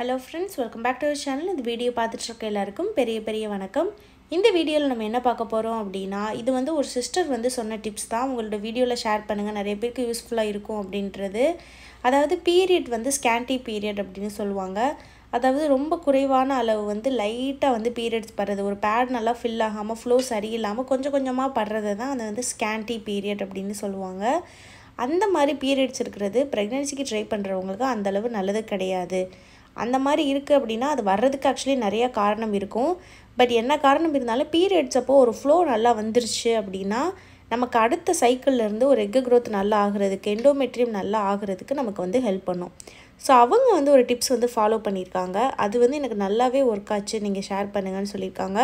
Hello friends, welcome back to our channel. இந்த video பார்த்துட்டு இருக்க எல்லாருக்கும் பெரிய வணக்கம். இந்த வீடியோவில் நம்ம என்ன பார்க்க போகிறோம் அப்படின்னா, இது வந்து ஒரு சிஸ்டர் வந்து சொன்ன டிப்ஸ் தான். உங்களோட வீடியோவில் ஷேர் பண்ணுங்கள், நிறைய பேருக்கு யூஸ்ஃபுல்லாக இருக்கும் அப்படின்றது. அதாவது பீரியட் வந்து ஸ்கேன்டி பீரியட் அப்படின்னு சொல்லுவாங்க. அதாவது ரொம்ப குறைவான அளவு வந்து லைட்டாக வந்து பீரியட்ஸ் படுறது, ஒரு பேட் நல்லா ஃபில் ஆகாமல் ஃப்ளோ சரியில்லாமல் கொஞ்சம் கொஞ்சமாக படுறது தான் அது வந்து ஸ்கேன்டி பீரியட் அப்படின்னு சொல்லுவாங்க. அந்த மாதிரி பீரியட்ஸ் இருக்கிறது ப்ரெக்னென்சிக்கு ட்ரை பண்ணுறவங்களுக்கு அந்தளவு நல்லது கிடையாது. அந்த மாதிரி இருக்குது அப்படின்னா அது வர்றதுக்கு ஆக்சுவலி நிறையா காரணம் இருக்கும். பட் என்ன காரணம் இருந்தாலும் பீரியட்ஸ் அப்போ ஒரு ஃப்ளோ நல்லா வந்துருச்சு அப்படின்னா நமக்கு அடுத்த சைக்கிள்லேருந்து ஒரு எக் க்ரோத் நல்லா ஆகிறதுக்கு, எண்டோமெட்ரியம் நல்லா ஆகிறதுக்கு நமக்கு வந்து ஹெல்ப் பண்ணும். ஸோ அவங்க வந்து ஒரு டிப்ஸ் வந்து ஃபாலோ பண்ணியிருக்காங்க. அது வந்து எனக்கு நல்லாவே ஒர்க் ஆச்சு, நீங்கள் ஷேர் பண்ணுங்கன்னு சொல்லியிருக்காங்க.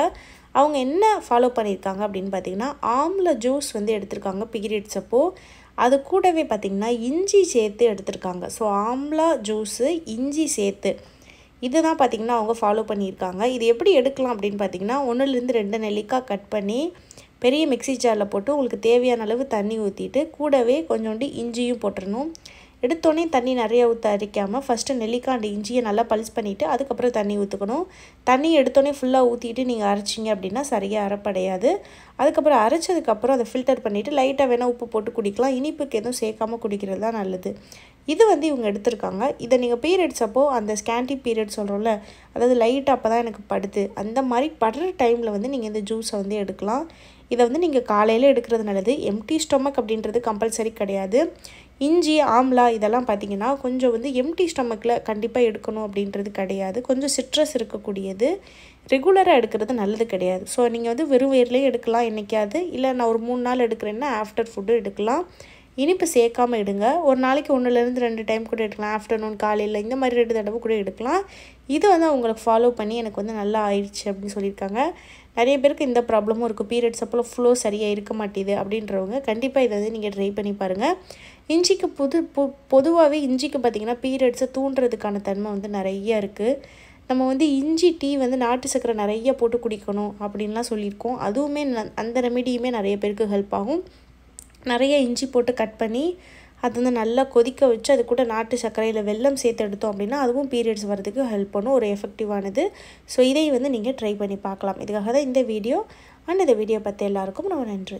அவங்க என்ன ஃபாலோ பண்ணியிருக்காங்க அப்படின்னு பார்த்திங்கன்னா, ஆம்ல ஜூஸ் வந்து எடுத்திருக்காங்க பீரியட்ஸ் அப்போது. அது கூடவே பார்த்திங்கன்னா இஞ்சி சேர்த்து எடுத்திருக்காங்க. ஸோ ஆம்லா ஜூஸு இஞ்சி சேர்த்து இது தான் பார்த்திங்கன்னா அவங்க ஃபாலோ பண்ணியிருக்காங்க. இது எப்படி எடுக்கலாம் அப்படின்னு பார்த்திங்கன்னா, 1-2 நெல்லிக்காய் கட் பண்ணி பெரிய மிக்ஸி ஜாரில் போட்டு உங்களுக்கு தேவையான அளவு தண்ணி ஊற்றிட்டு கூடவே கொஞ்சோண்டு இஞ்சியும் போட்டுடணும். எடுத்தோடனே தண்ணி நிறையா ஊற்ற அரைக்காமல் ஃபஸ்ட்டு நெல்லிக்காய் அண்ட் இஞ்சியை நல்லா பல்ஸ் பண்ணிவிட்டு அதுக்கப்புறம் தண்ணி ஊற்றுக்கணும். தண்ணி எடுத்தோடனே ஃபுல்லாக ஊற்றிட்டு நீங்கள் அரைச்சிங்க அப்படின்னா சரியாக அரைப்படையாது. அதுக்கப்புறம் அரைச்சதுக்கப்புறம் அதை ஃபில்டர் பண்ணிவிட்டு லைட்டாக வேணால் உப்பு போட்டு குடிக்கலாம். இனிப்புக்கு எதுவும் சேர்க்காமல் குடிக்கிறது தான் நல்லது. இது வந்து இவங்க எடுத்திருக்காங்க. இதை நீங்கள் பீரியட்ஸ் அப்போது அந்த ஸ்கேன்டி பீரியட் சொல்கிறோம்ல, அதாவது லைட்டாக அப்போ தான் எனக்கு படுது, அந்த மாதிரி படுற டைமில் வந்து நீங்கள் இந்த ஜூஸை வந்து எடுக்கலாம். இதை வந்து நீங்கள் காலையில் எடுக்கிறது நல்லது. எம்டி ஸ்டொமக் அப்படின்றது கம்பல்சரி கிடையாது. இஞ்சி ஆம்லா இதெல்லாம் பார்த்திங்கன்னா கொஞ்சம் வந்து எம்டி ஸ்டொமக்கில் கண்டிப்பாக எடுக்கணும் அப்படின்றது கிடையாது. கொஞ்சம் சிட்ரஸ் இருக்கக்கூடியது, ரெகுலராக எடுக்கிறது நல்லது கிடையாது. ஸோ நீங்கள் வந்து வெறும் வயிறுலேயே எடுக்கலாம் என்றைக்காவது, இல்லை நான் ஒரு 3 நாள் எடுக்கிறேன்னா ஆஃப்டர் ஃபுட்டு எடுக்கலாம். இனிப்பு சேர்க்காமல் எடுங்க. ஒரு நாளைக்கு 1-2 டைம் கூட எடுக்கலாம். ஆஃப்டர்நூன், காலையில் இந்த மாதிரி 2 தடவை கூட எடுக்கலாம். இது வந்து அவங்களுக்கு ஃபாலோ பண்ணி எனக்கு வந்து நல்லா ஆயிடுச்சு அப்படின்னு சொல்லியிருக்காங்க. நிறைய பேருக்கு இந்த ப்ராப்ளமும் இருக்குது. பீரியட்ஸ் அப்போ ஃப்ளோ சரியாக இருக்க மாட்டேது அப்படின்றவங்க கண்டிப்பாக இதை வந்து நீங்கள் ட்ரை பண்ணி பாருங்கள். இஞ்சிக்கு பொதுவாகவே இஞ்சிக்கு பார்த்திங்கன்னா பீரியட்ஸை தூண்டுறதுக்கான தன்மை வந்து நிறைய இருக்குது. நம்ம வந்து இஞ்சி டீ வந்து நாட்டு சக்கரை நிறைய போட்டு குடிக்கணும் அப்படின்லாம் சொல்லியிருக்கோம். அதுவுமே அந்த ரெமிடியுமே நிறைய பேருக்கு ஹெல்ப் ஆகும். நிறைய இஞ்சி போட்டு கட் பண்ணி அது வந்து நல்லா கொதிக்க வச்சு அது கூட நாட்டு சர்க்கரையில் வெல்லம் சேர்த்து எடுத்தோம் அப்படின்னா அதுவும் பீரியட்ஸ் வரதுக்கு ஹெல்ப் பண்ணும், ஒரு எஃபெக்டிவானது. ஸோ இதை வந்து நீங்கள் ட்ரை பண்ணி பார்க்கலாம். இதுக்காக தான் இந்த வீடியோ. அண்ட் இந்த வீடியோ பார்த்த எல்லாருக்கும் ரொம்ப நன்றி.